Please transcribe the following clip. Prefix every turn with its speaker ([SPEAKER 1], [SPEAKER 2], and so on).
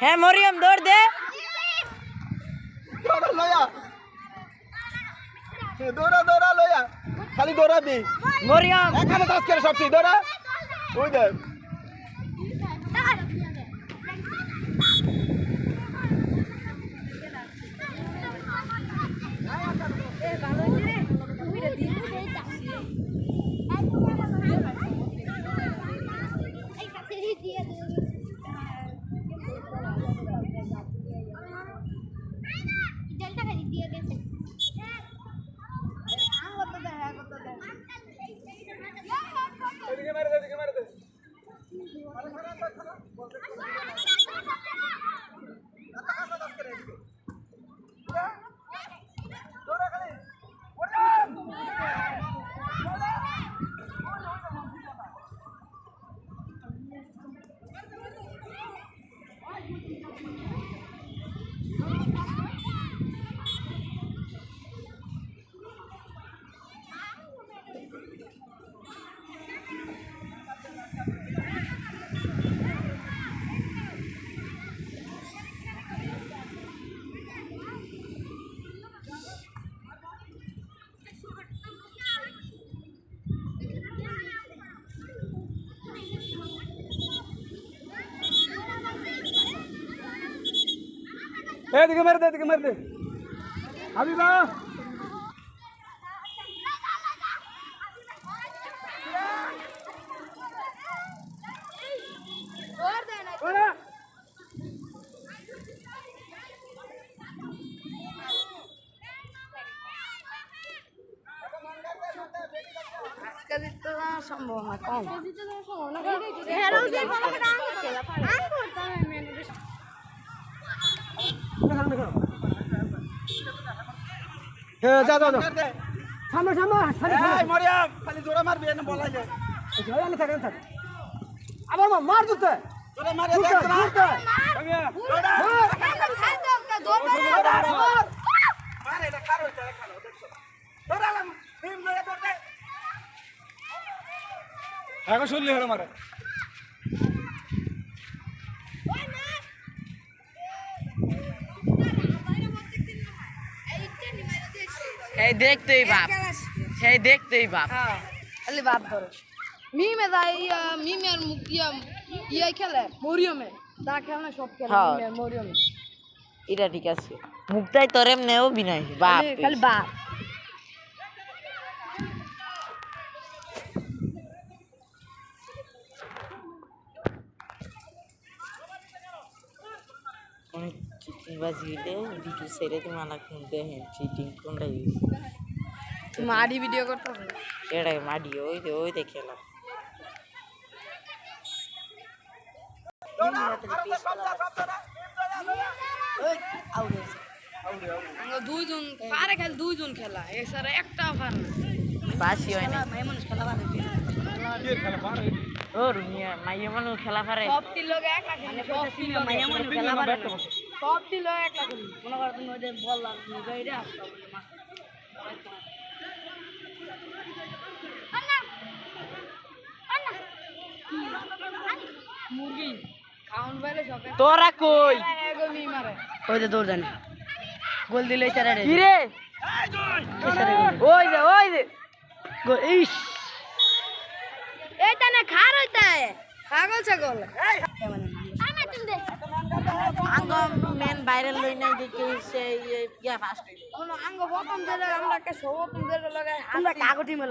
[SPEAKER 1] হ্যাঁ মরিয়ম দৌড় দে
[SPEAKER 2] দৌড়া লয়া খালি দৌড়াবি
[SPEAKER 1] মরিয়ম
[SPEAKER 2] এখানে 10 করে সবটি দৌড়া ওই দেখ এদিকে মেরে দে হাবিবা
[SPEAKER 1] সম্ভাবনা কম
[SPEAKER 2] যা সামনে মরিয়াম খালি জোরে মারবি না বলা যায়
[SPEAKER 3] আবার মার দিতে
[SPEAKER 2] জোরে মারে দেখ মারে এটা খারো এটা খারো দেখছো দৌড়ালাম হিম ধরে দৌড়তে এখন শুনলি হলো মারে
[SPEAKER 1] সেই দেখতেই বাপ
[SPEAKER 4] খালি বাপ ধরে মিমে যায় মিমের মুখ ইয়া খেলে মরিয়মে তা খেলে না সব খেলে
[SPEAKER 1] হ্যাঁ।
[SPEAKER 4] মিমের মরিয়মে
[SPEAKER 1] এটা ঠিক আছে মুক্তাই তোর এমনিও বিনয় বাপ
[SPEAKER 4] খালি বাপ
[SPEAKER 1] অনেক চিটিং বাজি দিলে ভিডিও ছেড়ে তুমি আমাকে দেখেন চিটিং কোনটা ইউজ
[SPEAKER 4] মারি ভিডিও করতে হবে
[SPEAKER 1] এটাকে মাডি ওই দেখেলাম
[SPEAKER 4] দুইজন পারে খেলে দুইজন খেলা এছাড়া একটা পারে না
[SPEAKER 1] বাসি হয় না
[SPEAKER 4] মাই মানুষ খেলা পারে
[SPEAKER 1] ও রুমিয়া মাইয়া মানুষ খেলা পারে
[SPEAKER 4] সবটি লোক এক লাগে মাইয়া মানুষ খেলা পারে সবটি লোক এক লাগে মনে করো তুমি ওদের বল লাগবে গাইরে আসতো মুরগি খাউন বাইরে সকালে
[SPEAKER 1] তোরা কই
[SPEAKER 4] গোলি মারে ওই যে দৌড় জানি গোল দিলে চারে
[SPEAKER 1] কি রে ওই যে
[SPEAKER 4] ইস এইটা না খার হইতা পাগল ছাগল
[SPEAKER 1] আঙ্গ মেন ভাইরাল লই নাই দেখে সে ইয়া ফাস্ট
[SPEAKER 4] আঙ্গ প্রথম যে আমরা একটা সব প্রথম যে লাগাই আমরা কাগটি মেলা